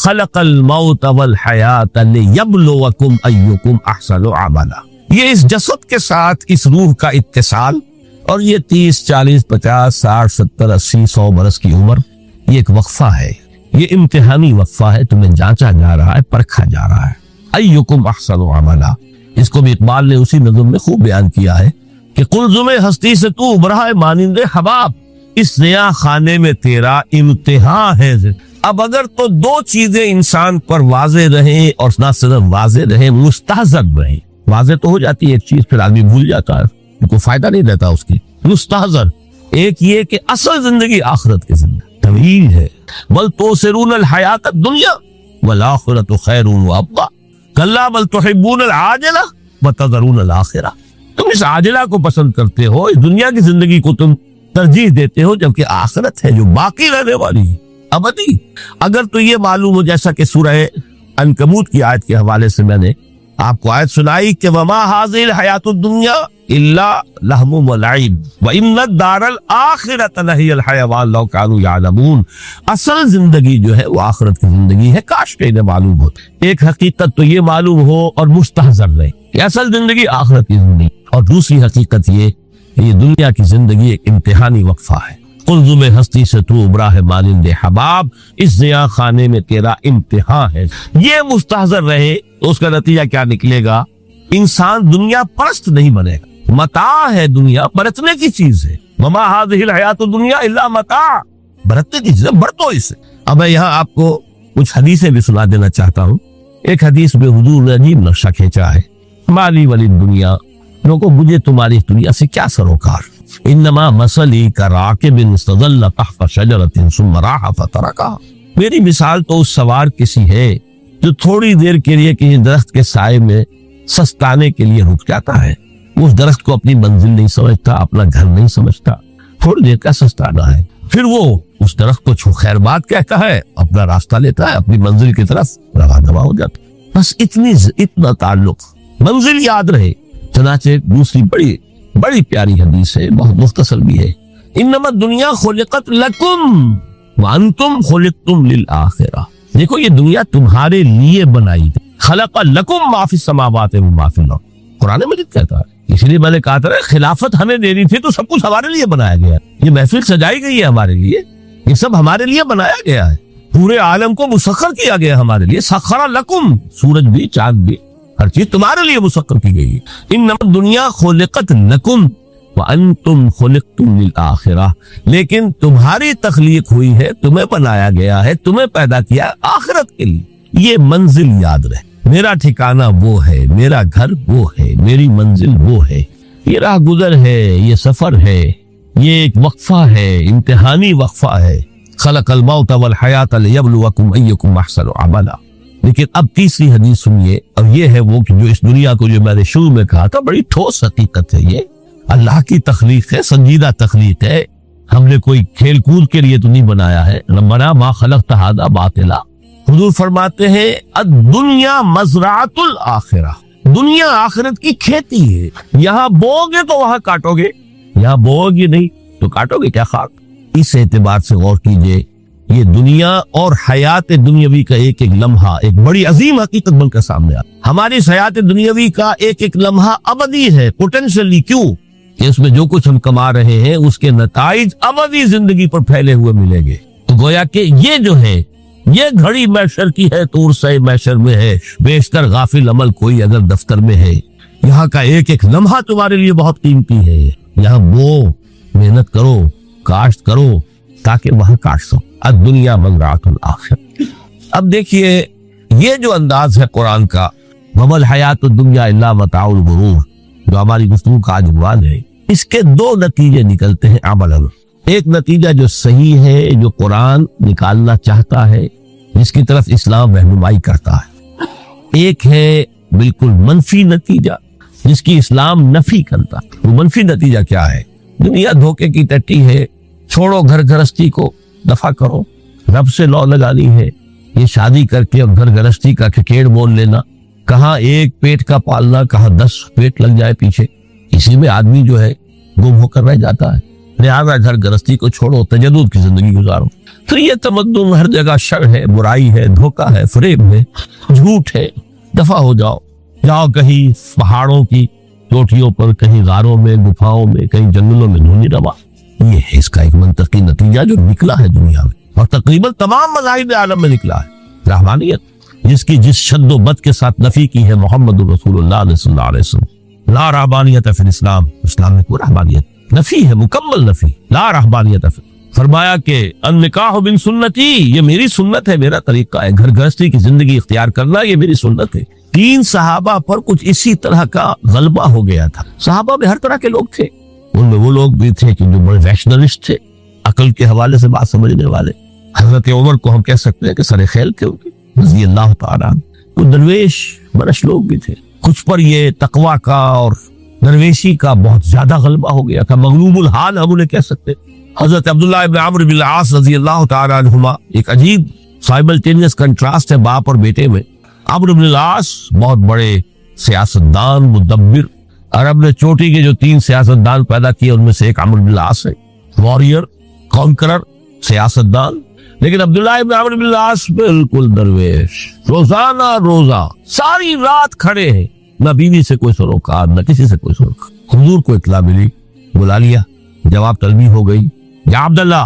खलक़ल मौत वल हयात लियब्लुवकुम अय्युकुम अहसनु अमला। ये इस जसद के साथ इस रूह का इत्तिसाल, और ये 30, 40, 50, 60, 70, 80, 100 बरस की उम्र, ये एक वक्फा है, ये इम्तिहानी वक्फा है। तुम्हें जांचा जा रहा है, परखा जा रहा है। अय्युकुम अहसनु अमला, इसको भी इकबाल ने उसी नज़्म में खूब बयान किया है कि कुलजुमे हस्ती से तू उभरा है मानिंदे हबाब, इस नया खाने में तेरा इम्तिहान है। अब अगर तो दो चीजें इंसान पर वाजे रहे, और ना सिर्फ वाजे रहे, मुस्तहज़र रहे। वाजे तो हो जाती है एक चीज, फिर आदमी भूल जाता है, उनको फायदा नहीं रहता उसकी। मुस्तहज़र एक ये कि असल जिंदगी आखिरत की जिंदगी तवील है। बल तोसिरूनल हयात दुनिया वल आखिरतु खैरुन व अब्का कल्ला बल तुहिब्बूनल आजिला व तज़रूनल आखिरा। तुम इस आजिला को पसंद करते हो, इस दुनिया की जिंदगी को तुम तरजीह देते हो, जबकि आखिरत है जो बाकी रहने वाली है, अबदी। अगर तो ये मालूम हो, जैसा कि सूरह अनकबूत की आयत के हवाले से मैंने आपको आयत सुनाई कि वमा हाज़िल हयातुद दुनिया इल्ला लहमुम व लईब व इन्नद दारल आखिरत लहियल हयवान लौ कानू यालमून। असल जिंदगी जो है वो आखिरत की जिंदगी है, काश के इन्हें मालूम हो। एक हकीकत तो ये मालूम हो और मुस्तहज़र रहे कि असल जिंदगी आखिरत की जिंदगी, और दूसरी हकीकत ये दुनिया की जिंदगी एक इम्तिहानी वक्फा है। कुलजुमे हस्ती से तू उबरा है मानिंदे हबाब, इस नया खाने में तेरा इम्तिहान है। ये मुस्तहज़र रहे तो उसका नतीजा क्या निकलेगा? इंसान दुनिया परस्त नहीं बनेगा। मता है दुनिया, बरतने की चीज है। वमा हाज़िहिल हयातु दुनिया इल्ला मता, बरतने की चीज है, बरतो इसे। अब मैं यहाँ आपको कुछ हदीसें भी सुना देना चाहता हूँ। एक हदीस में हुजूर ने अजीब नक्शा खींचा है, माली वाली दुनिया, लोगों मुझे तुम्हारी दुनिया से क्या सरोकार। इन्नमा मसली का राकिबिन इस्तज़ल्ल तहत शजरतिन सुम्मा राहा फतरका। मेरी मिसाल तो उस सवार किसी है जो थोड़ी देर के लिए किसी दरख्त के साए में सस्ताने के लिए रुक जाता है। उस दरख्त को अपनी मंजिल नहीं समझता, अपना घर नहीं समझता, थोड़ी देर का सस्ताना है। फिर वो उस दरख्त को छू खैर बात कहता है, अपना रास्ता लेता है, अपनी मंजिल की तरफ रवाना हो जाता है। बस इतना ताल्लुक, मंजिल याद रहे। चनाचे दूसरी बड़ी प्यारी हदीस है, बहुत मुख्तसर भी है। इन्नमा दुनिया खुलिकत लकुम व अंतुम खुलिकतुम लिल आखिरा। देखो ये दुनिया तुम्हारे लिए बनाई गई। खलक़ लकुम मा फिस समावाति व मा फिल अर्द, कुरान मजीद कहता है। इसलिए मैंने कहा था खिलाफत हमें देनी थी तो सब कुछ हमारे लिए बनाया गया। ये महफिल सजाई गई है हमारे लिए, ये सब हमारे लिए बनाया गया है। पूरे आलम को मुसख्खर किया गया हमारे लिए। सखरा लकुम, सूरज भी चांद भी हर चीज तुम्हारे लिए मुसख्खर की गई है। इन्नमा दुनिया खुलिकत लकुम व अंतुम खुलिकतुम लिल आखिरा। लेकिन तुम्हारी तख्लीक हुई है, तुम्हें बनाया गया है, तुम्हें पैदा किया आखिरत के लिए। ये मंजिल याद रहे, मेरा ठिकाना वो है, मेरा घर वो है, मेरी मंजिल वो है। ये राह गुजर है, ये सफर है, ये एक वक्फा है, इम्तिहानी वक्फा है। खलक़ल मौत वल हयात लियब्लुवकुम अय्युकुम अहसनु अमला। लेकिन अब तीसरी हदीस सुनिए, और ये है वो कि जो इस दुनिया को, जो मैंने शुरू में कहा था, बड़ी ठोस हकीकत है। ये अल्लाह की तख्लीक है, संजीदा तख्लीक है। हमने कोई खेल कूद के लिए तो नहीं बनाया है। रब्बना मा खलक़्ता हाज़ा बातिला। हुजूर फरमाते हैं अद-दुनिया मज़राअतुल आखिरा, दुनिया आखिरत की खेती है। यहाँ बोओगे तो वहां काटोगे, यहाँ बोओगे नहीं तो काटोगे क्या खाक। इस एतबार से गौर कीजिए, ये दुनिया और हयात दुनियावी का एक एक लम्हा एक बड़ी अजीम हकीकत बनकर सामने आ। हमारी हयात दुनियावी का एक एक लम्हा अबदी है, पोटेंशियली। क्यों? इसमें जो कुछ हम कमा रहे हैं उसके नताइज अबदी जिंदगी पर फैले हुए मिलेंगे। तो गोया कि ये जो है, ये घड़ी मैशर की है, तूर से मैशर में है। बेशतर गाफिल अमल कोई अगर दफ्तर में है। यहाँ का एक एक लम्हा तुम्हारे लिए बहुत कीमती है। यहाँ वो मेहनत करो, काश्त करो, ताकि वहां काट सको। दुनिया मज़राअतुल आखिरा। अब देखिए ये जो अंदाज है कुरान का, वमल हयातुद दुनिया इल्ला मताउल गुरूर, जो हमारी गुफ्तगू का जुबान है, इसके दो नतीजे निकलते हैं अमलन। एक नतीजा जो सही है, जो कुरान निकालना चाहता है, जिसकी तरफ इस्लाम रहनुमाई करता है। एक है बिल्कुल मनफी नतीजा, जिसकी इस्लाम नफी करता है। वो मनफी नतीजा क्या है? दुनिया धोखे की टट्टी है, छोड़ो घर गृहस्थी को, दफा करो, रब से लौ लगानी है। ये शादी करके और घर गृहस्थी का क्रिकेट बोल लेना, कहाँ एक पेट का पालना, कहाँ 10 पेट लग जाए पीछे, इसी में आदमी जो है गुम होकर रह जाता है। लिहाजा घर गृहस्थी को छोड़ो, तजद्दुद की जिंदगी गुजारो। तो ये तमद्दुन हर जगह शर है, बुराई है, धोखा है, फरेब है, झूठ है। दफा हो जाओ, जाओ कहीं पहाड़ों की चोटियों पर, कहीं गारों में, गुफाओं में, कहीं जंगलों में ढूंढी रवा। ये है इसका एक मंतकी नतीजा जो निकला है दुनिया में, और तकरीबन तमाम मज़ाहिब आलम में निकला है। रहमानियत जिसकी जिस शद्दोबद के साथ नफी की है मोहम्मद रसूलुल्लाह सल्लल्लाहु अलैहि वसल्लम। ला रहबानियत फिल इस्लाम, इस्लाम में कोई रहबानियत नफी है, मुकम्मल नफी। ला रहबानियत फरमाया कि अन-निकाह बिन सुन्नती, ये मेरी सुन्नत है, मेरा तरीका है। घर गृहस्थी की जिंदगी इख्तियार करना ये मेरी सुन्नत है। 3 सहाबा पर कुछ इसी तरह का गलबा हो गया था। सहाबा में हर तरह के लोग थे, उनमें वो लोग भी थे कि जो बड़े रैशनलिस्ट थे, अकल के हवाले से बात समझने वाले। हजरत उमर को हम कह सकते हैं कि सरे खैल थे उनके, रज़ी अल्लाह तआला। कुछ दरवेश बरश लोग भी थे, कुछ पर ये तकवा का और दरवेशी का बहुत ज्यादा गलबा हो गया था, मगलूबुल हाल हम उन्हें कह सकते हैं। हजरत अब्दुल्लाह इब्न अम्र बिन आस रज़ी अल्लाह तआला अन्हुमा, एक अजीब साइमल्टेनियस कंट्रास्ट है बाप और बेटे में। अम्र बिन आस बहुत बड़े सियासतदान, मुदब्बिर, अरब ने चोटी के जो 3 सियासतदान पैदा किए उनमें से एक अम्र बिन आस है। वॉरियर, कॉन्करर, सियासतदान। लेकिन अब्दुल्लाह इब्न अम्र बिन आस बिल्कुल दरवेश, रोजाना रोजा सारी रात खड़े हैं, न बीवी से कोई सरोकार, न किसी से कोई सरोकार। हुजूर को इत्ला मिली, बुला लिया, जवाब तलबी हो गई। या अब्दुल्ला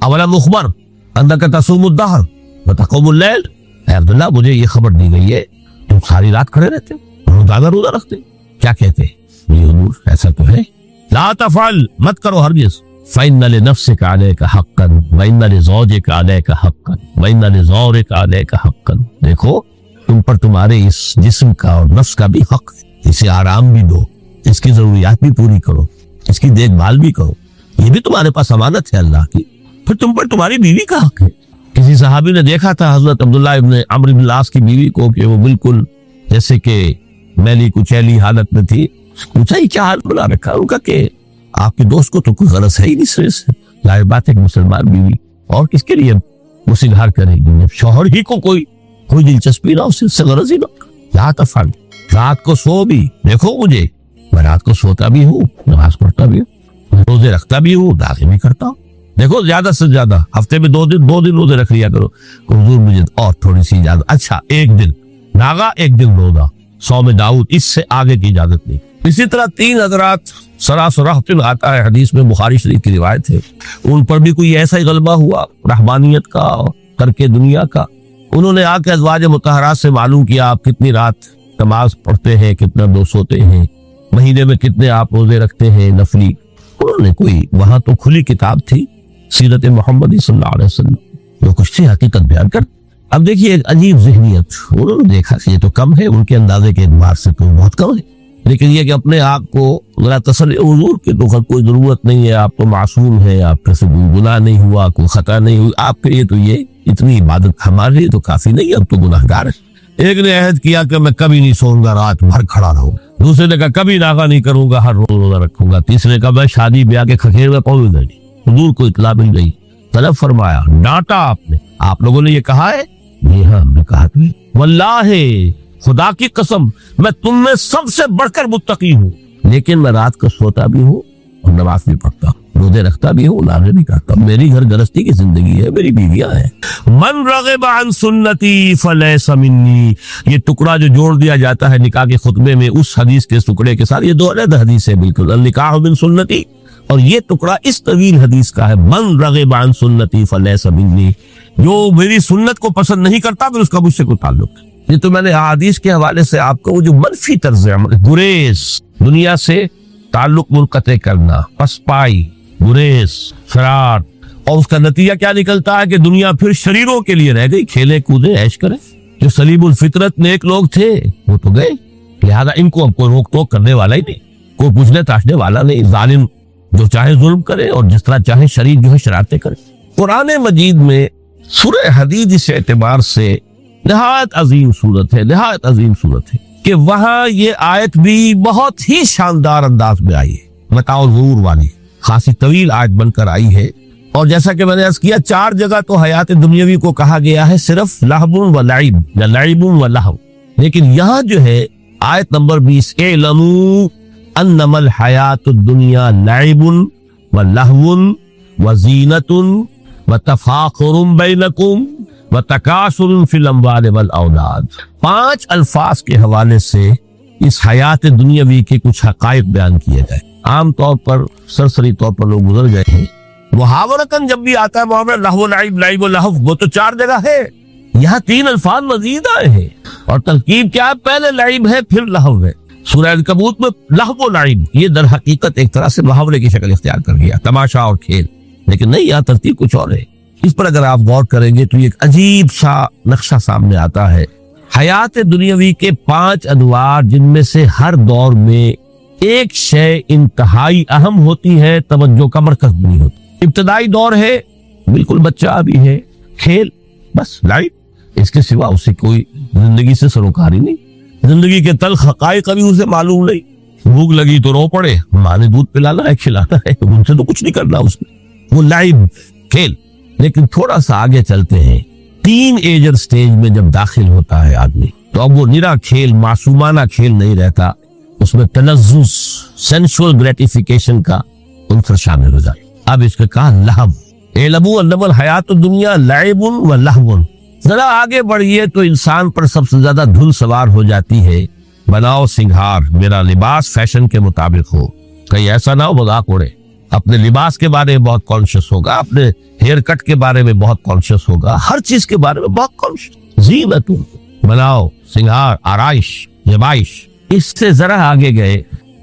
अवला मुखबर अन्नका तसूमुद दहर व तक़ूमुल लैल, अब्दुल्ला मुझे ये खबर दी गई है तुम सारी रात खड़े रहते हो, रोजाना रोजा रखते। क्या कहते हैं? हुजूर ऐसा तो है। ला तफअल, मत करो हरगिज़। फ़इन्न लिनफ़्सिका अलैका हक़्क़न व इन्न लिज़ौजिका अलैका हक़्क़न व इन्न लिज़ौरिका अलैका हक़्क़न। देखो तुम पर तुम्हारे इस जिस्म का और नफ्स का भी हक है, इसे आराम भी दो, इसकी जरूरियात भी पूरी करो, इसकी देखभाल भी करो, ये भी तुम्हारे पास अमानत है अल्लाह की। फिर तुम पर तुम्हारी बीवी का हक है। किसी सहाबी ने देखा था हजरत अब्दुल्लाह इब्न अम्र बिन आस की बीवी को कि वो बिल्कुल जैसे कि मैली कुचैली हालत में थी। पूछा ही क्या हाल बना रखा? उनका कि आपके दोस्त को तो कोई गरज है ही नहीं सिरे से, जाहिर बात है मुसलमान बीवी और किसके लिए वो सिंगार करेगी जब शौहर ही को कोई दिलचस्पी ना, उससे गरज ही ना। ला तफअल, रात को सो भी, देखो मुझे, मैं रात को सोता भी हूँ, नमाज पढ़ता भी हूँ, रोजे रखता भी हूँ, दागे भी करता हूँ। देखो ज्यादा से ज्यादा हफ्ते में 2 दिन रोजे रख लिया करो। हुजूर मुझे और थोड़ी सी इजाजत, अच्छा 1 दिन नागा 1 दिन रोजा, 100 में दाऊद, इससे आगे की इजाजत नहीं। इसी तरह 3 हजरात सरासराहतिन आता है हदीस में, बुखारी शरीफ की रिवायत है, उन पर भी कोई ऐसा ही गलबा हुआ रहबानियत का और तरके दुनिया का। उन्होंने आके अज़वाज मुतहरात से मालूम किया आप कितनी रात नमाज पढ़ते हैं, कितना दो सोते हैं, महीने में कितने आप रोजे रखते हैं नफली। उन्होंने कोई, वहां तो खुली किताब थी सीरत मोहम्मदी सल्लल्लाहु अलैहि वसल्लम, जो कुछ थी हकीकत बयान कर। अब देखिए एक अजीब ज़हनियत, उन्होंने देखा कि ये तो कम है, उनके अंदाजे के एतबार से तो बहुत कम है, लेकिन ये कि अपने आप को जरा तसल्ली, हुजूर की तो कोई जरूरत नहीं है, आप तो मासूम है, आपके से कोई गुनाह नहीं हुआ, कोई खता नहीं हुई, आपके लिए तो ये इतनी इबादत हमारे लिए तो काफी नहीं, अब तो गुनाहगार है। एक ने अहद किया कि मैं कभी नहीं सोऊंगा, रात भर खड़ा रहूंगा। दूसरे ने कहा कभी नागा नहीं करूंगा, हर रोज रोजा रखूंगा। तीसरे ने कहा मैं शादी ब्याह के खखेर में पहुंच गई। हुजूर को इत्ला मिल गई, तलब फरमाया, डांटा आपने, आप लोगों ने ये कहा है? जी हाँ हमने कहा। वल्लाहि, खुदा की कसम, मैं तुम में सबसे बढ़कर मुत्तकी हूँ, लेकिन मैं रात को सोता भी हूँ और नमाज भी पढ़ता हूँ, रोजे रखता भी हूँ, नागे भी करता हूँ। मेरी घर गृहस्थी की जिंदगी है, मेरी बीवियां हैं। मन रग़िब अन सुन्नती फलैसा मिन्नी, ये टुकड़ा जो जोड़ दिया जाता है निकाह के खुतबे में उस हदीस के टुकड़े के साथ, ये 2 अलग हदीस है बिल्कुल, अल निकाह बिन सुन्नती, और ये टुकड़ा इस तवील हदीस का है, मन रग़िब अन सुन्नती फलैसा मिन्नी, जो मेरी सुन्नत को पसंद नहीं करता फिर उसका मुझसे कोई ताल्लुक नहीं। ये तो मैंने हदीस के हवाले से आपको वो जो मनफी तर्ज अमल, गुरेज, दुनिया से ताल्लुक मुनक़ते करना, पसपाई, गुरेज, फरार, और उसका नतीजा क्या निकलता है कि दुनिया फिर शरीरों के लिए रह गई, खेले कूदे ऐश करें। जो सलीमुल फितरत नेक लोग थे वो तो गए, लिहाजा इनको अब कोई रोक टोक करने वाला ही नहीं, कोई पूछने ताशने वाला नहीं। जालिम जो चाहे जुल्म करे और जिस तरह चाहे शरीर जो है शरारतें करे। कुरान मजीद में सूरह हदीद इस एतबार से निहायत अजीम सूरत है, निहायत अजीम सूरत है कि वहां ये आयत भी बहुत ही शानदार अंदाज में आई है, मताउल गुरूर वाली खासी तवील आयत बनकर आई है। और जैसा कि मैंने अर्ज किया 4 जगह तो हयात दुनियावी को कहा गया है सिर्फ लहबुन व लाइब या लाइबुन व लहब, लेकिन यहाँ जो है आयत नंबर 20, एलमू अन्नमल हयातुद दुनिया लाइबुन व लहवुन व ज़ीनतुन व तफाखुरुन बैनकुम व तकासुरुन फिल अम्वाल वल औलाद। 5 अल्फाज के हवाले से इस हयात दुनियावी के कुछ हकायक बयान किए गए। आमतौर पर सरसरी तौर पर लोग गुजर गए हैं। मुहावरतन जब भी आता है मुहावरा लहव लाइब लाइब व लहव, वो तो 4 जगह है, यहाँ 3 अल्फाज मजीद आए हैं। और तरकीब क्या है, पहले लाइब है फिर लहव है। सूरह अल-कबूत में लहव लाइब ये दर हकीकत एक तरह से मुहावरे की शक्ल इख्तियार कर गया, तमाशा और खेल। लेकिन नहीं, यहाँ तरतीब कुछ और है। इस पर अगर आप गौर करेंगे तो एक अजीब सा नक्शा सामने आता है। हयात दुनियावी के 5 अनवार, जिनमें से हर दौर में एक शय इंतहाई अहम होती है, तवज्जो का मरकज नहीं होती। इब्तदाई दौर है, बिल्कुल बच्चा अभी है, खेल, बस लाइफ, इसके सिवा उसे कोई जिंदगी से सरोकारी नहीं। जिंदगी के तल्ख हकायक अभी उसे मालूम नहीं। भूख लगी तो रो पड़े, माँ ने दूध पिलाना है, खिलाना है, उनसे तो कुछ नहीं करना उसने, वो लाइव खेल। लेकिन थोड़ा सा आगे चलते हैं, 3 एजर स्टेज में जब दाखिल होता है आदमी, तो अब वो निरा खेल, मासूमाना खेल नहीं रहता, उसमें तलज़्ज़ुज़, सेंसुअल ग्रेटिफिकेशन का उनसर शामिल हो जाए। अब इसके कहा लहव, एलबू अन्नमल हयात दुनिया लाइबुन व लहवुन। जरा आगे बढ़िए तो इंसान पर सबसे ज्यादा धुन सवार हो जाती है, बनाओ सिंगार, मेरा लिबास फैशन के मुताबिक हो। कहीं ऐसा ना हो मजाक उड़े, अपने लिबास के बारे में बहुत कॉन्शियस होगा, अपने हेयर कट के बारे में बहुत कॉन्शियस होगा, हर चीज के बारे में बहुत कॉन्शियस। ज़ीनतुन, बनाओ सिंगार, आराइश, ज़बाइश। इससे जरा आगे गए,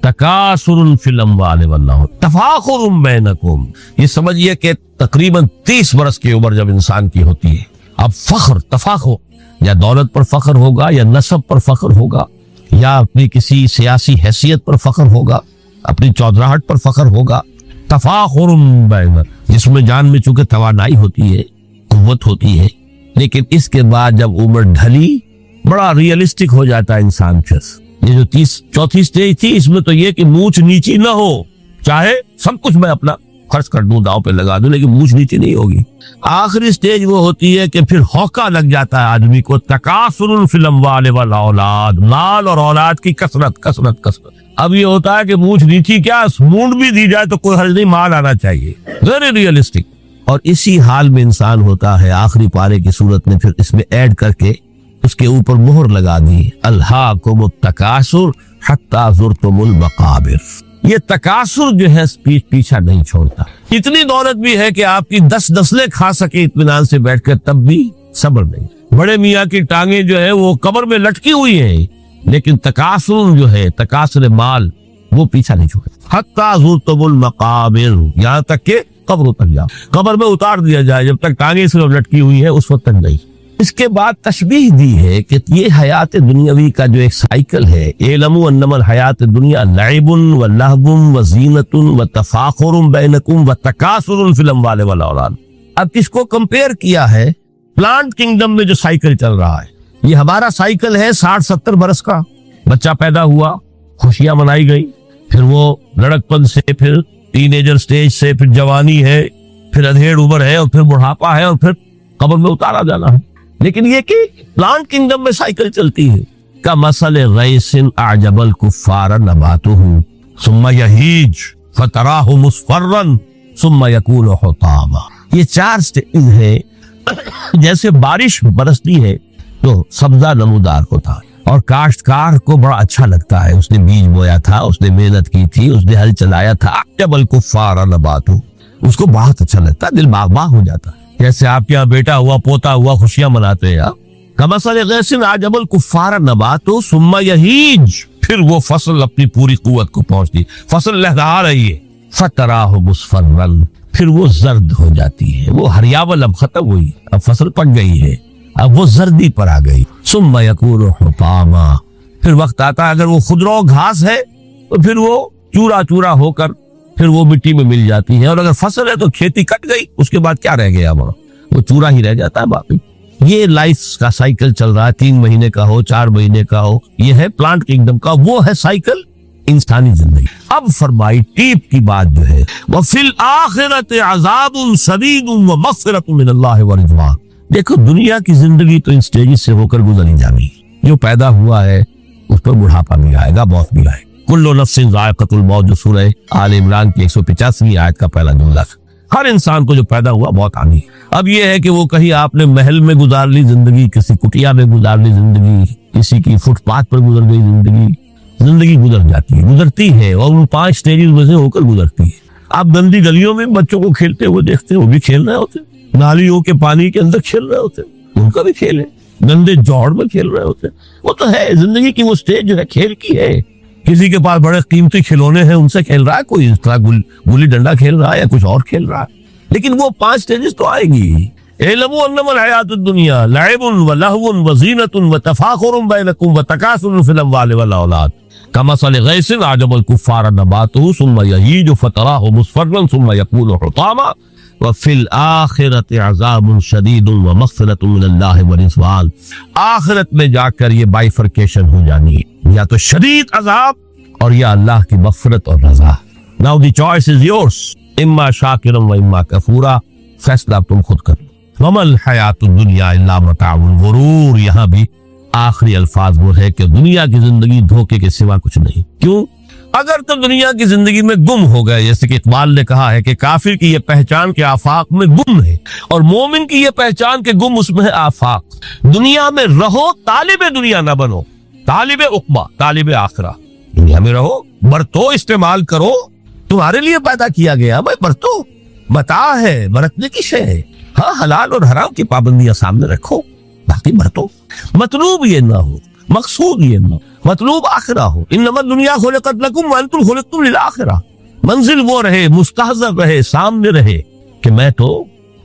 तकासुरुन फिल अम्वाल वल औलाद, तफाखुरुन बैनकुम। ये समझिए कि तकरीबन 30 बरस की उम्र जब इंसान की होती है, अब फख्र, तफाखुर, या दौलत पर फख्र होगा, या नसब पर फख्र होगा, या अपनी किसी सियासी हैसियत पर फख्र होगा, अपनी चौधराहट पर फख्र होगा। तफाखुरुन बैन, जिसमें जान में चूंकि तवानाई होती है, कुव्वत होती है। लेकिन इसके बाद जब उम्र ढली, बड़ा रियलिस्टिक हो जाता है इंसान। फिर ये जो 34 स्टेज थी, इसमें तो ये कि मूछ नीची ना हो, चाहे सब कुछ मैं अपना खर्च कर दूं, दांव पे लगा दूं, लेकिन मूछ नीची नहीं होगी। आखिरी स्टेज वो होती है कि फिर हौका लग जाता है आदमी को, तकासुरुन फिल अम्वाल वल औलाद, माल और औलाद की कसरत कसरत कसरत। अब ये होता है कि मूछ नीची क्या, मूंड भी दी जाए तो कोई हर्ज नहीं, माल आना चाहिए, वेरी रियलिस्टिक। और इसी हाल में इंसान होता है। आखिरी पारे की सूरत में फिर इसमें ऐड करके उसके ऊपर मोहर लगा दी, अल्हाकुमुत तकासुर हत्ता ज़ुरतुमुल मकाबिर। ये तकासुर जो है पीछा नहीं छोड़ता। इतनी दौलत भी है कि आपकी 10 नस्लें खा सके इत्मीनान से बैठकर, तब भी सब्र नहीं। बड़े मियाँ की टांगे जो है वो कब्र में लटकी हुई है, लेकिन तकासुर जो है, तकासुर माल, वो पीछा नहीं छोड़ता। हत्ता ज़ुरतुमुल मकाबिर, यहाँ तक के कब्र तक जाओ, कब्र में उतार दिया जाए, जब तक टांगे सिर्फ लटकी हुई है उस वक्त तक नहीं। इसके बाद तशबीह दी है कि ये हयात दुनियावी का जो एक साइकिल है, एलमु अन्नमल हयात दुनिया लाइबुन व लहबुन व ज़ीनतुन व तफाखुरुन बैनकुम व तकासुरुन फिल अम्वाल वल औलाद। अब इसको कंपेयर किया है प्लांट किंगडम में जो साइकिल चल रहा है। ये हमारा साइकिल है 60-70 बरस का। बच्चा पैदा हुआ, खुशियां मनाई गई, फिर वो लड़कपन से, फिर टीनेजर स्टेज से, फिर जवानी है, फिर अधेड़ उम्र है, और फिर बुढ़ापा है, और फिर कब्र में उतारा जाना है। लेकिन ये कि प्लांट किंगडम में साइकिल चलती है। का मसल रईसिन आजबल कुफ्फार नबातुहु सुम्मा यहीज फतराहु मुस्फर्रन सुम्मा यकूनु हुतामा। ये 4 स्टेज है। जैसे बारिश बरसती है तो सब्जा नमूदार होता है और काश्तकार को बड़ा अच्छा लगता है, उसने बीज बोया था, उसने मेहनत की थी, उसने हल चलाया था। आजबल कुफ्फार नबातुहु, उसको बहुत अच्छा लगता है, दिल बाग बाग हो जाता है। जैसे आपके यहाँ बेटा हुआ, पोता हुआ, खुशियां मनाते हैं आप। कमसल गैसिन आजबल कुफ्फार नबातु सुम्मा यहीज, फिर वो फसल अपनी पूरी कुव्वत को पहुंचती, फसल लहरा रही है। फतराहु मुस्फर्रन, फिर वो जर्द हो जाती है, वो हरियावल अब खत्म हुई, अब फसल पक गई है, अब वो जर्दी पर आ गई। सुम्मा यकूनु हुतामा, फिर वक्त आता है, अगर वो खुदरो घास है तो फिर वो चूरा चूरा होकर फिर वो मिट्टी में मिल जाती है, और अगर फसल है तो खेती कट गई, उसके बाद क्या रह गया, वो चूरा ही रह जाता है बाकी। ये लाइफ का साइकिल चल रहा है, 3 महीने का हो, 4 महीने का हो, ये है प्लांट किंगडम का, वो है साइकिल इंसानी जिंदगी। अब फरमाई टीप की बात जो है, व फिल आखिरत अज़ाबुन शदीदुन व मग़फ़िरतुन मिनल्लाहि व रिज़वान। देखो दुनिया की जिंदगी तो इन स्टेजेस से होकर गुजरी जानी। जो पैदा हुआ है उस पर बुढ़ापा भी आएगा, मौत भी आएगी। कुल्लु नफ्सिन ज़ाइक़तुल मौत, जो सूरह आल इमरान की 185वीं आयत का पहला जुमला। हर इंसान को जो पैदा हुआ मौत आनी है। अब ये है कि वो कहीं आपने महल में गुजार ली जिंदगी, किसी कुटिया में गुजार ली जिंदगी, किसी की फुटपाथ पर गुजर गई जिंदगी। जिंदगी गुजर जाती है, गुजरती है, और उन 5 स्टेजेस में से होकर गुजरती है। आप गंदी गलियों में बच्चों को खेलते हुए देखते हो, वो भी खेल रहे होते, नालियों के पानी के अंदर खेल रहे होते, उनका भी खेल है, गंदे जौड़ में खेल रहे होते। वो तो है, जिंदगी की वो स्टेज जो है खेल की है। किसी के पास बड़े कीमती खिलौने हैं, उनसे खेल रहा है, कोई इस तरह गुल्ली डंडा खेल रहा है या कुछ और खेल रहा है, लेकिन वो 5 स्टेजेस तो आएगी। इल्मु अन्नमल हयातुद दुनिया लइबुन व लहवुन व ज़ीनतुन व तफाखुरुन बैनकुम व तकासुरुन फिल अम्वालि वल औलाद कमसली गैसिन अजबल कुफ्फार नबातुहु सुम्मा यहीजु फतराहु मुस्फर्रन सुम्मा यकूनु हुतामा व फिल आखिरति अज़ाबुन शदीदुन व मग़फ़िरतुन मिनल्लाहि व रिज़वान। आखिरत में जाकर ये बाइफरकेशन हो जानी है, या तो शदीद अजाब और या अल्लाह की मग़फ़िरत और रज़ा। Now the choice is yours, इम्मा शाकिरन व इम्मा कफूरा। फैसला तुम खुद करो। वमल हयातुद दुनिया इल्ला मताउल गुरूर। यहाँ भी आखिरी अल्फाज वो है कि दुनिया की जिंदगी धोखे के सिवा कुछ नहीं। क्यों? अगर तो दुनिया की जिंदगी में गुम हो गए, जैसे कि इकबाल ने कहा है कि काफिर की ये पहचान के आफाक में गुम है, और मोमिन की ये पहचान के गुम उसमें है आफाक। दुनिया में रहो, तालिबे दुनिया ना बनो, तालिबे उक़बा, तालिबे आखिरा। दुनिया में रहो, बरतो, इस्तेमाल करो, तुम्हारे लिए पैदा किया गया भाई, बरतो, बता है, बरतने की शय है। हाँ, हलाल और हराम की पाबंदियां सामने रखो, बाकी बरतो। मतलूब ये ना हो, मकसूद ये ना हो, मतलूब आखिरा हो। इन्नमा दुनिया खुलिक़त लकुम व अंतुम खुलिक़्तुम लिल आखिरा। मंजिल वो रहे, मुस्तहज़र रहे, सामने रहे कि मैं तो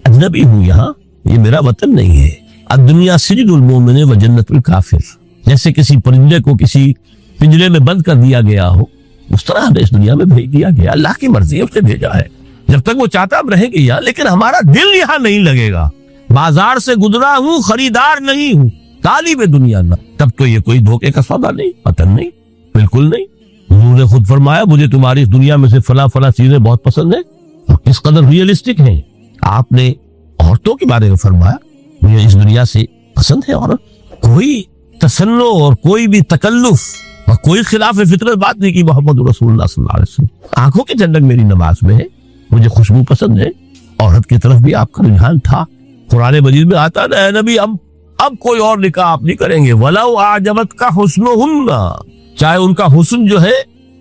अजनबी हूँ, यहाँ ये मेरा वतन नहीं है। अब दुनिया सिजनुल मोमिन व जन्नतुल काफिर। जैसे किसी परिंदे को किसी पिंजरे में बंद कर दिया गया हो, उस तरह हमें इस दुनिया में भेज दिया गया। अल्लाह की मर्जी उससे भेजा है। जब तक वो चाहता हम रहेंगे यहाँ, लेकिन हमारा दिल यहाँ नहीं लगेगा। बाजार से गुजरा हूँ, खरीदार नहीं हूँ, तालिबे दुनिया ना। तब तो ये कोई धोखे का सौदा नहीं, पतन नहीं, बिल्कुल नहीं। हुजूर ने खुद फरमाया, मुझे तुम्हारी इस दुनिया में से फला फला चीजें बहुत पसंद है, और किस कदर रियलिस्टिक हैं। आपने औरतों के बारे में फरमाया, मुझे इस दुनिया से पसंद है औरत। कोई तसन्नो और कोई भी तकल्लुफ और कोई खिलाफ फितरत बात नहीं की। मोहम्मद रसूलुल्लाह सल्लल्लाहु अलैहि वसल्लम, आंखों की ठंडक मेरी नमाज में है, मुझे खुशबू पसंद है। औरत की तरफ भी आपका रुझान था। कुरान मजीद में आता है, नबी अब कोई और निकाह आप नहीं करेंगे। वलाउ आजबत का हुस्नुहुन्ना, चाहे उनका हुस्न जो है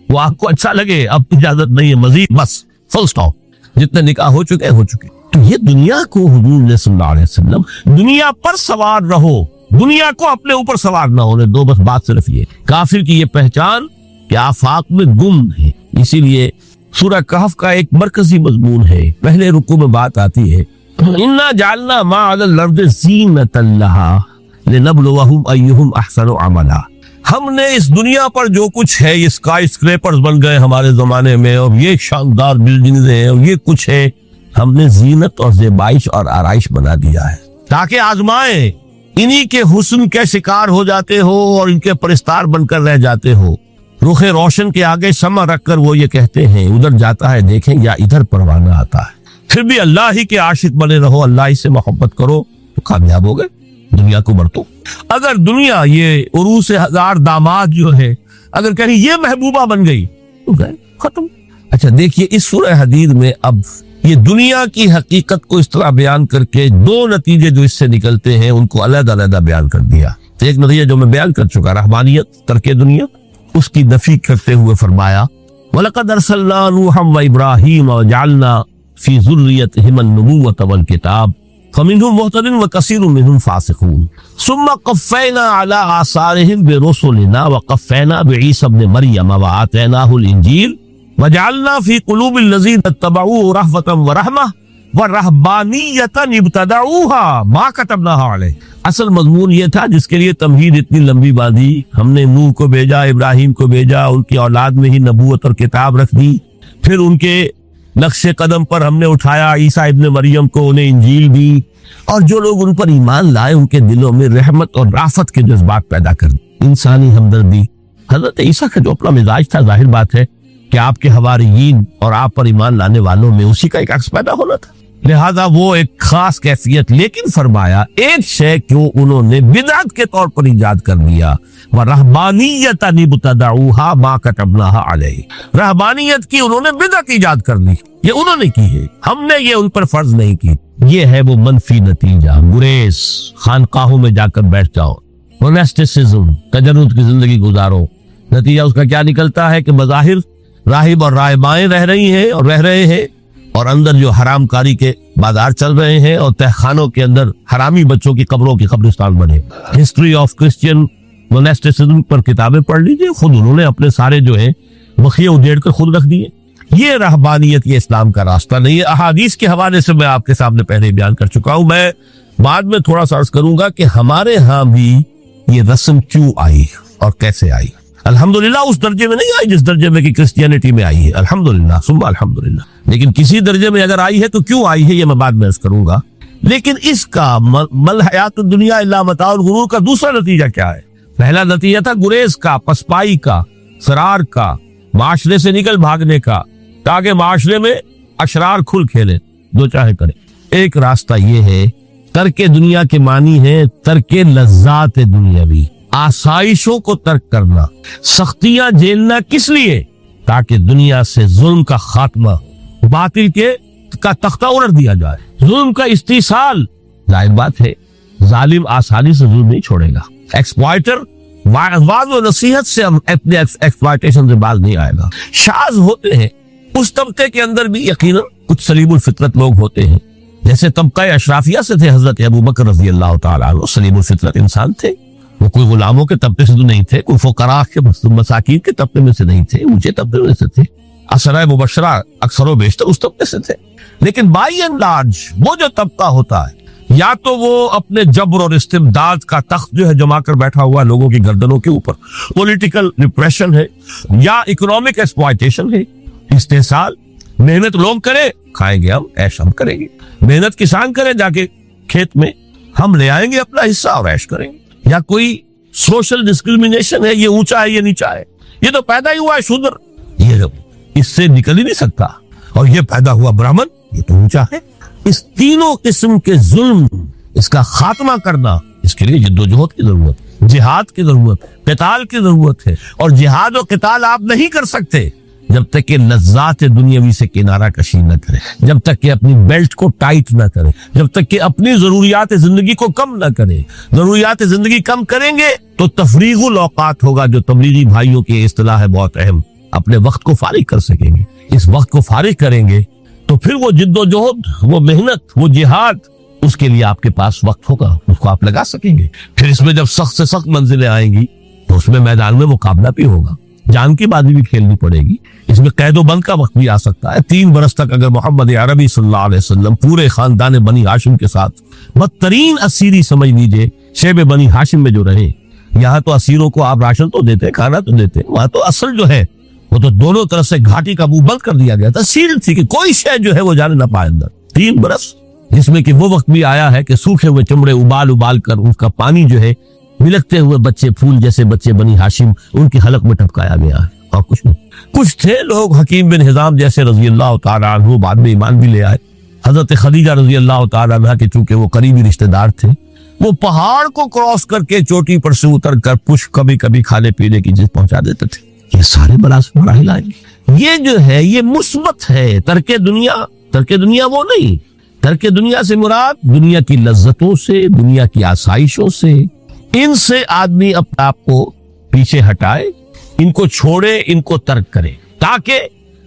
वो आपको अच्छा लगे, अब इजाजत नहीं है मजीद, बस फुल स्टॉप। जितने निकाह हो चुके हो चुके। तो ये दुनिया को हुजूर ने सल्लल्लाहु अलैहि वसल्लम, दुनिया पर सवार रहो, दुनिया को अपने ऊपर सवार ना होने दो। बस बात सिर्फ ये। काफिर की ये पहचान कि आफाक में गुम है। इसीलिए सूरह कहफ का एक मरकजी मजमून है, पहले रुकू में बात आती है, इन्ना जालना मा अलल अर्दि ज़ीनतन लहा लिनब्लुवहुम अय्युहुम अहसनु अमला। हमने इस दुनिया पर जो कुछ है, ये स्काई स्क्रैपर्स बन गए हमारे जमाने में, और ये शानदार बिल्डिंग्स हैं, और ये कुछ है, हमने जीनत और ज़ेबाइश और आराइश बना दिया है ताकि आजमाएं। इन्हीं के हुस्न के शिकार हो जाते हो और इनके परिस्तार बनकर रह जाते हो। रुखे रोशन के आगे शमा रखकर वो ये कहते हैं, उधर जाता है देखें या इधर परवाना आता है। फिर भी अल्लाह ही के आशिक बने रहो, अल्लाह ही से मोहब्बत करो तो कामयाब हो गए। दुनिया को बरतो। अगर दुनिया ये उरूस हजार दामाद जो है, अगर कहीं ये महबूबा बन गई तो गए, खत्म। अच्छा देखिए, इस सूरह हदीद में अब ये दुनिया की हकीकत को इस तरह बयान करके 2 नतीजे जो इससे निकलते हैं उनको अलग अलग बयान कर दिया। तो एक नतीजा जो मैं बयान कर चुका, रहमानियत, तर्के दुनिया, उसकी नफी करते हुए फरमाया, वलक़द अरसलना नूहम व इब्राहीम व जअलना फी ज़ुर्रियतिहिम अन्नुबुव्वत वल किताब फमिनहुम मुहतदिन व कसीरुम मिनहुम फासिकून सुम्मा क़फ़्फ़ैना अला आसारिहिम बिरुसुलिना व क़फ़्फ़ैना बिईसा इब्न मरियम व आतैनाहुल इंजील व जअलना फी क़ुलूबिल लज़ीना इत्तबऊहु रहफ़तन व रहमह व रहबानियतन इब्तदऊहा मा कतबनाहा अलैहिम। असल मजमून ये था जिसके लिए तमहीद इतनी लंबी बांधी। हमने नूह को भेजा, इब्राहिम को भेजा, उनकी औलाद में ही नबूवत और किताब रख दी। फिर उनके नक्शे कदम पर हमने उठाया ईसा इब्न मरियम को, उन्हें इंजील दी, और जो लोग उन पर ईमान लाए उनके दिलों में रहमत और राफत के जज्बात पैदा कर दी, इंसानी हमदर्दी। हजरत ईसा का जो अपना मिजाज था, जाहिर बात है कि आपके हवारियीन और आप पर ईमान लाने वालों में उसी का एक अक्स पैदा होना था। लिहाजा वो एक खास कैफियत, लेकिन फरमाया एक शय क्यों उन्होंने बिदअत के तौर पर ईजाद कर दिया, व रहबानियतन इब्तदऊहा मा कतबनाहा अलैहि, रहबानियत की उन्होंने बिदअत ईजाद कर ली, ये उन्होंने की है, हमने ये उन पर फर्ज नहीं की। ये है वो मनफी नतीजा। गुरेज, खानकाहों में जाकर बैठ जाओ, मोनेस्टिसिज्म, तजर्रुद की जिंदगी गुजारो, नतीजा उसका क्या निकलता है कि बज़ाहिर राहिब और राहिबाएं रह रही हैं और रह रहे हैं, और अंदर जो हरामकारी के बाजार चल रहे हैं, और तहखानों के अंदर हरामी बच्चों की कब्रों के कब्रिस्तान बने। हिस्ट्री ऑफ क्रिश्चियन मोनेस्टिसिज्म पर किताबें पढ़ लीजिए, खुद उन्होंने अपने सारे जो है बखिए उधेड़ कर खुद रख दिए। ये रहबानियत, ये इस्लाम का रास्ता नहीं है। अहादीस के हवाले से मैं आपके सामने पहले बयान कर चुका हूं, मैं बाद में थोड़ा सा अर्ज करूंगा कि हमारे यहाँ भी ये रस्म क्यों आई और कैसे आई। अल्हम्दुलिल्लाह उस दर्जे में नहीं आई जिस दर्जे में कि क्रिश्चियनिटी में आई है, अल्हम्दुलिल्लाह सुम्मा अल्हम्दुलिल्लाह, लेकिन किसी दर्जे में अगर आई है तो क्यों आई है ये मैं बाद में अर्ज करूंगा। लेकिन इसका मल हयात दुनिया इल्ला मताउल गुरूर का दूसरा नतीजा क्या है? पहला नतीजा था गुरेज का, पसपाई का, फरार का, माशरे से निकल भागने का, ताकि माशरे में अशरार खुल खेले, जो चाहे करे। एक रास्ता ये है, तर्के दुनिया के मानी है तर्के लज्जात दुनियावी, आसाइशों को तर्क करना, सख्तियां झेलना। किस लिए? ताकि दुनिया से जुल्म का खात्मा, बातिल के का तख्ता उलट दिया जाए, जुल्म का इस्तीसाल। जाहिर बात है जालिम आसानी से जुल्म नहीं छोड़ेगा। एक्सप्लॉइटर वाज़ व नसीहत से हम अपने एक्सप्लॉइटेशन से बाज नहीं आएगा। शाज होते हैं उस तबके के अंदर भी यकीनन कुछ सलीमुल फितरत लोग होते हैं, जैसे तबका अशराफिया से थे हजरत अबू बकर रज़ी अल्लाह तआला अन्हु, सलीमुल फितरत इंसान थे। वो कोई गुलामों के तबके से तो नहीं थे, कोई फुकरा के मसाकीन के तबके में से नहीं थे, ऊंचे तबके में से थे। असरा मुबशरा अक्सर बेशतर उस तबके से थे। लेकिन बाई एंड लार्ज वो जो तबका होता है, या तो वो अपने जबर और इस्तिबदाद का तख्त जो है जमा कर बैठा हुआ लोगों की गर्दनों के ऊपर, पॉलिटिकल रिप्रेशन है, या इकोनॉमिक एक्सप्लॉयटेशन है, इस्तेसाल। मेहनत लोग करें, खाएंगे हम, ऐश हम करेंगे। मेहनत किसान करें जाके खेत में, हम ले आएंगे अपना हिस्सा और ऐश करेंगे। या कोई सोशल डिस्क्रिमिनेशन है, ये ऊंचा है ये नीचा है, ये तो पैदा ही हुआ है शूद्र, ये इससे निकल ही नहीं सकता, और ये पैदा हुआ ब्राह्मण, ये तो ऊंचा है। इस तीनों किस्म के जुल्म, इसका खात्मा करना, इसके लिए जिद्दोजहद की जरूरत, जिहाद की जरूरत, क़िताल की जरूरत है। और जिहाद और क़िताल आप नहीं कर सकते जब तक कि लज्जात दुनियावी से किनारा कशी न करे, जब तक कि अपनी बेल्ट को टाइट न करे, जब तक कि अपनी जरूरियात जिंदगी को कम न करे। जरूरियात जिंदगी कम करेंगे तो तफरीगुल औकात होगा, जो तबलीगी भाइयों की इस्तिलाह है बहुत अहम, अपने वक्त को फारिग कर सकेंगे। इस वक्त को फारिग करेंगे तो फिर वो जिद्दोजहद, वो मेहनत, वो जिहाद, उसके लिए आपके पास वक्त होगा, उसको आप लगा सकेंगे। फिर इसमें जब सख्त से सख्त मंजिलें आएंगी तो उसमें मैदान में मुकाबला भी होगा, जान की बाजी भी खेलनी पड़ेगी। इसमें कैदो बंद का वक्त भी आ सकता है। 3 बरस तक अगर मोहम्मद अरबी सल्लल्लाहु अलैहि वसल्लम पूरे खानदान बनी हाशिम के साथ, बदतरीन असीरी समझ लीजिए शेब बनी हाशिम में जो रहे, यहाँ तो असीरों को आप राशन तो देते, खाना तो देते, वहां तो असल जो है वो तो दोनों तरफ से घाटी का मुंह बंद कर दिया गया था, सील थी कि कोई शय जो है वो जाने ना पाए अंदर। 3 बरस, जिसमें कि वो वक्त भी आया है कि सूखे हुए चमड़े उबाल उबाल कर उसका पानी जो है बिलखते हुए बच्चे, फूल जैसे बच्चे बनी हाशिम, उनकी हलक में टपकाया गया है, और कुछ नहीं। कुछ थे लोग हकीम बिन हिजाम जैसे रजी अल्लाह तआला अन्हु, बाद में ईमान भी ले आए। हजरत खदीजा रजी अल्लाह तआला अन्हा के चूंकि वो करीबी रिश्तेदार थे, वो पहाड़ को क्रॉस करके चोटी पर से उतर कर पुष्प कभी कभी खाने पीने की चीज पहुंचा देते थे। ये सारे बला से मराहिल आएंगे। ये जो है ये मुस्बत है। तर्के दुनिया वो नहीं। तर्के दुनिया से मुराद दुनिया की लज्जतों से, दुनिया की आसाइशों से, इनसे आदमी अपने आप को पीछे हटाए, इनको छोड़े, इनको तर्क करे, ताकि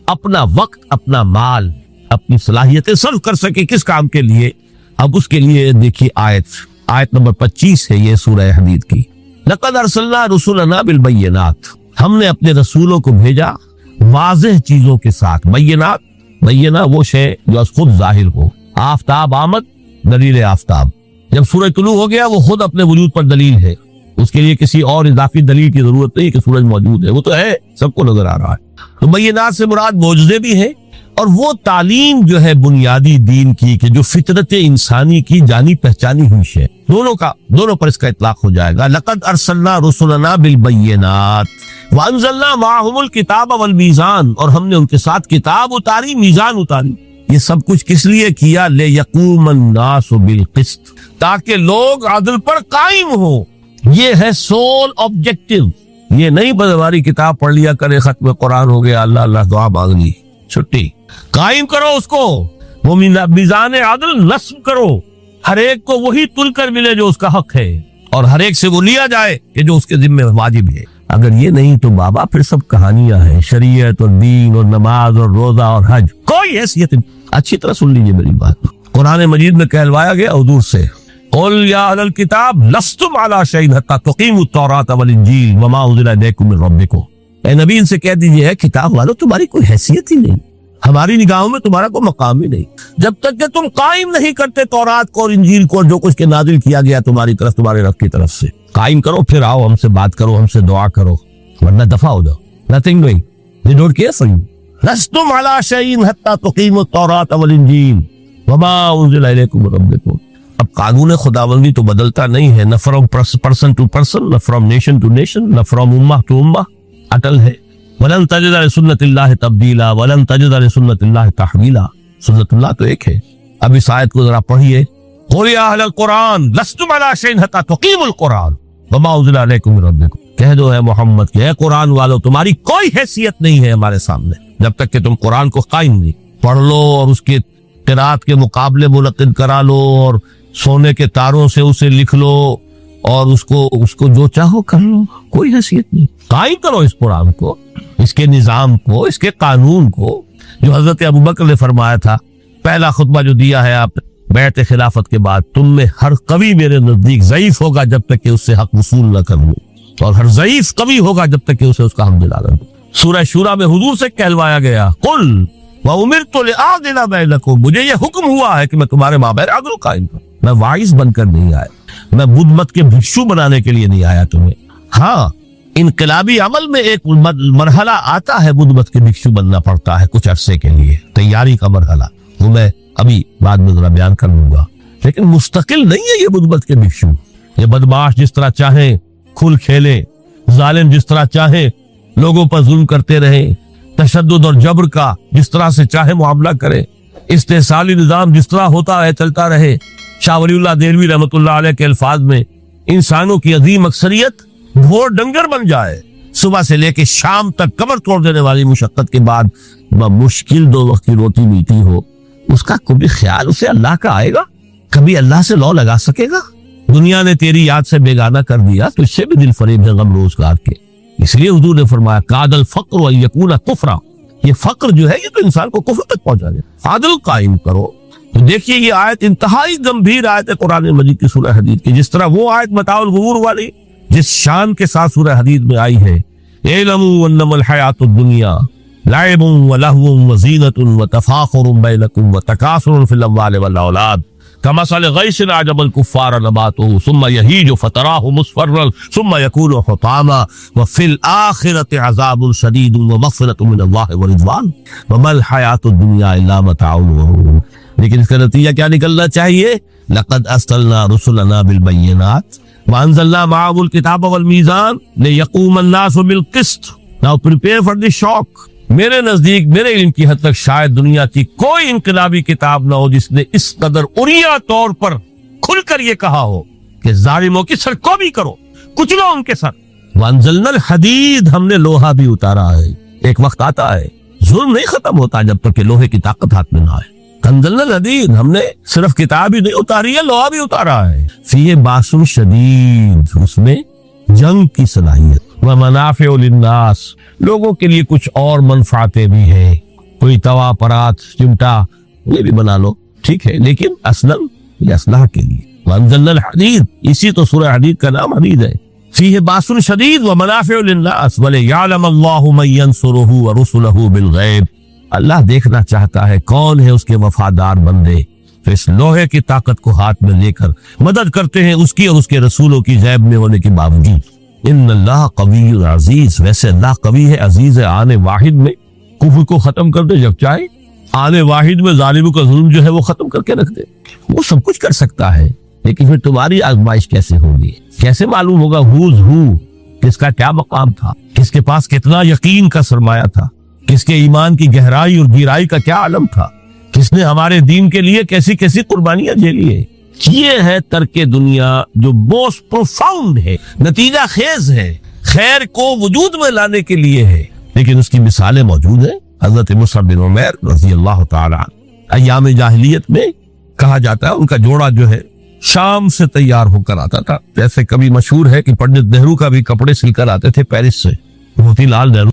अपना वक्त, अपना माल, अपनी सलाहियतें सर्व कर सके। किस काम के लिए? अब उसके लिए देखिए आयत नंबर 25 है ये सूरह हदीद की। लक़द अरसलना रुसुलना बिल बय्यिनात, हमने अपने रसूलों को भेजा वाज़ेह चीजों के साथ। बय्यिना वो शय जो खुद जाहिर हो। आफताब आमद, दलील आफताब। जब सूरज तुलू हो गया वो खुद अपने वजूद पर दलील है, उसके लिए किसी और इजाफी दलील की जरूरत नहीं कि सूरज मौजूद है, वो तो है, सबको नजर आ रहा है। तो बय्यिनात से मुराद मौजूदे भी है, और वो तालीम जो है बुनियादी दीन की, कि जो फितरत इंसानी की जानी पहचानी हुई है, दोनों पर इसका इतलाक हो जाएगा। लक़द अरसलना रुसुलना बिल बय्यिनात व अंज़लना माअहुमुल किताब वल मीज़ान, और हमने उनके साथ किताब उतारी, मीज़ान उतारी। ये सब कुछ किस लिए किया? ले यकूमन नासु बिल क़िस्त, ताकि लोग अदल पर कायम हो। ये है सोल ऑब्जेक्टिव। ये नहीं बस हमारी किताब पढ़ लिया करे, खत्म कुरान हो गया, अल्लाह अल्लाह दुआ मांग ली, छुट्टी। कायम करो उसको, वो मिजान अदल नस्ब करो, हर एक को वही तुलकर मिले जो उसका हक है, और हर एक से वो लिया जाए कि जो उसके जिम्मे वाजिब है। अगर ये नहीं तो बाबा फिर सब कहानियां हैं, शरीयत और दीन और नमाज और रोजा और हज, कोई हैसियत नहीं। अच्छी तरह सुन लीजिए मेरी बात। कुरान मजीद में कहलवाया गया हुजूर से, कुल या अहलल किताब लस्तुम अला शैइन हत्ता तुकीमुत तौरात वल इंजील वमा उनज़िला इलैकुम मिन रब्बिकुम। ए नबी, इनसे कह दीजिए किताब वालों, तुम्हारी कोई हैसियत ही नहीं, हमारी निगाहों में तुम्हारा कोई मकाम ही नहीं, जब तक कि तुम कायम नहीं करते तौरात को और इंजील को, जो कुछ के नाजिल किया गया तुम्हारी तरफ, तुम्हारे रब की तरफ से। कायम करो, फिर आओ हमसे बात करो, हमसे दुआ करो, वरना दफा हो जाओ। Nothing doing, they don't care for you. लस्तुम अला शैइन हत्ता तुकीमुत तौरात वल इंजील वमा उनज़िला इलैकुम मिन रब्बिकुम। अब कानून खुदाबंदी तो बदलता नहीं है, न फ्रॉम पर्सन टू पर्सन, न फ्रॉम नेशन टू नेशन, न फ्रॉम उम्मा टू उम्मा, अटल है। वलन तजिद लिसुन्नतिल्लाहि तब्दीला वलन तजिद लिसुन्नतिल्लाहि तहवीला। सुन्नतुल्लाह तो एक है। अब इस आयत को जरा पढ़िए, कुल या अहलल कुरान लस्तुम अला शैइन हत्ता तुकीमुल कुरान वमा उनज़िला इलैकुम मिन रब्बिकुम। कह दो है मोहम्मद के, कुरान वालों, तुम्हारी कोई हैसियत नहीं है हमारे सामने जब तक कि तुम कुरान को कायम नहीं पढ़ लो और उसके किरात के मुकाबले मुनक्किद करा लो और सोने के तारों से उसे लिख लो और उसको जो चाहो कर लो। कोई हैसियत नहीं। कायम करो इस कुरान को, इसके निजाम को, इसके कानून को, जो हजरत अबू बकर ने फरमाया था, पहला खुतबा जो दिया है आप बैत खिलाफत के बाद, तुम में हर कवि मेरे नजदीक ज़ईफ होगा जब तक कि उससे हक वसूल न कर लूं, और हर ज़ईफ कवि होगा जब तक कि उसे उसका हक दिला दूं। सूरह शूरा में हुजूर से कहलवाया गया, कुल व उमिरतु लिअअदिला बैनकुम, मुझे ये हुक्म हुआ है कि मैं तुम्हारे माबैन अदल कायम करूं। मैं वाइस बनकर नहीं आया, मैं बुद्ध मत के भिक्षु बनाने के लिए नहीं आया तुम्हें। हाँ, इनकलाबी अमल में एक मरहला आता है, बुद्ध मत के भिक्षु बनना पड़ता है कुछ अरसे के लिए, तैयारी का मरहला, वो मैं अभी बाद में जरा बयान कर लूंगा। लेकिन मुस्तकिल नहीं है ये बुद्ध मत के भिक्षु। ये बदमाश जिस तरह चाहे खुल खेले, जालिम जिस तरह चाहे लोगों पर जुल्म करते रहे, तशद्दुद और जबर का जिस तरह से चाहे मुआमला करे, इस्तेसाली निजाम जिस तरह होता है चलता रहे। शाह वलीउल्लाह देलवी रहमतुल्लाह अलैह के अल्फाज में, इंसानों की अजीम अक्सरियत भोर डंगर बन जाए, सुबह से लेके शाम तक कमर तोड़ देने वाली मुशक्कत के बाद मुश्किल 2 वक्त की रोटी मिलती हो, उसका कभी ख्याल उसे अल्लाह का आएगा? कभी अल्लाह से लौ लगा सकेगा? दुनिया ने तेरी याद से बेगाना कर दिया तो इससे भी दिल फरेब है गम रोजगार के। इसलिए हुजूर ने फरमाया, कादल फक्र व यकून कुफ्रा, ये फक्र जो है ये तो इंसान को कुफ्र तक पहुंचा दे। आदल कायम करो। तो देखिए ये आयत इंतहाई गंभीर आयत है कुरान मजीद की सूरह हदीद की। जिस तरह वो आयत मताउल गुरूर वाली जिस शान के साथ सूरह हदीद में आई है, इलमू अन्नमल हयातुद दुनिया लाइबुन व लहवुन व ज़ीनतुन व तफाखुरुन बैनकुम व तकासुरुन फिल अम्वालि वल औलाद कमसल गैसिन अजबल कुफ्फार नबातुहु सुम्मा यहीजु फतराहु मुस्फर्रन सुम्मा यकूनु हुतामा व फिल आखिरति अज़ाबुन शदीदुन व मग़फ़िरतुन मिनल्लाहि व रिज़वान व मल हयातुद दुनिया इल्ला मताउल गुरूर। लेकिन इसका नतीजा क्या निकलना चाहिए? लक़द अरसलना रुसुलना बिल बय्यिनात व अंज़लना मअहुल किताब वल मीज़ान लियक़ूमन नासु बिल क़िस्त। Now prepare for the shock. मेरे नजदीक, मेरे इल्म की हद तक शायद दुनिया की कोई इनकलाबी किताब ना हो जिसने इस कदर उरिया तौर पर खुलकर ये कहा हो कि जालिमों की सरकोबी करो, कुचलो उनके सर। वंजलनल हदीद, हमने लोहा भी उतारा है। एक वक्त आता है जुल्म नहीं खत्म होता जब तक कि लोहे की ताकत हाथ में ना आए। कंजलनल हदीद, हमने सिर्फ किताब ही नहीं उतारी है, लोहा भी उतारा है। फीहे बासुन शदीद, उसमें जंग की सलाहियत, व मनाफिउ लिन्नास, लोगों के लिए कुछ और मनफातें भी हैं। कोई तवा परात चिमटा ये भी बना लो, ठीक है, लेकिन असलन ये असलाह के लिए। वंज़लनल हदीद, इसी तो सूरह हदीद का नाम हदीद है। फीहे बासुन शदीद व मनाफिउ लिन्नास व लियअलम अल्लाहु मन यंसुरुहु व रुसुलहु बिल गैब। अल्लाह देखना चाहता है कौन है उसके वफादार बंदे, तो इस लोहे की ताकत को हाथ में लेकर मदद करते हैं उसकी और उसके रसूलों की गैब में होने के बावजूद। इन्नल्लाह कवियुन अजीज, वैसे अल्लाह कवी है, अजीज है। आने वाहिद में कुफ्र को खत्म कर दे जब चाहे, आने वाहिद में जालिमों का जुल्म जो है वो खत्म करके रख दे। वो सब कुछ कर सकता है, लेकिन फिर तुम्हारी आजमाइश कैसे होगी? कैसे मालूम होगा हुज हु, किसका क्या मकाम था, किसके पास कितना यकीन का सरमाया था, किसके ईमान की गहराई और गिराई का क्या आलम था, किसने हमारे दीन के लिए कैसी कैसी कुर्बानियां झेली है। ये है तर्के दुनिया जो मोस्ट प्रोफाउंड है, नतीजा खेज है, खैर को वजूद में लाने के लिए है, लेकिन उसकी मिसालें मौजूद है। हजरत मुसअब बिन उमैर रज़ी अल्लाह तआला अय्याम जाहिलियत में कहा जाता है उनका जोड़ा जो है शाम से तैयार होकर आता था। जैसे कभी मशहूर है कि पंडित नेहरू का भी कपड़े सिलकर आते थे पेरिस से, मोतीलाल नेहरू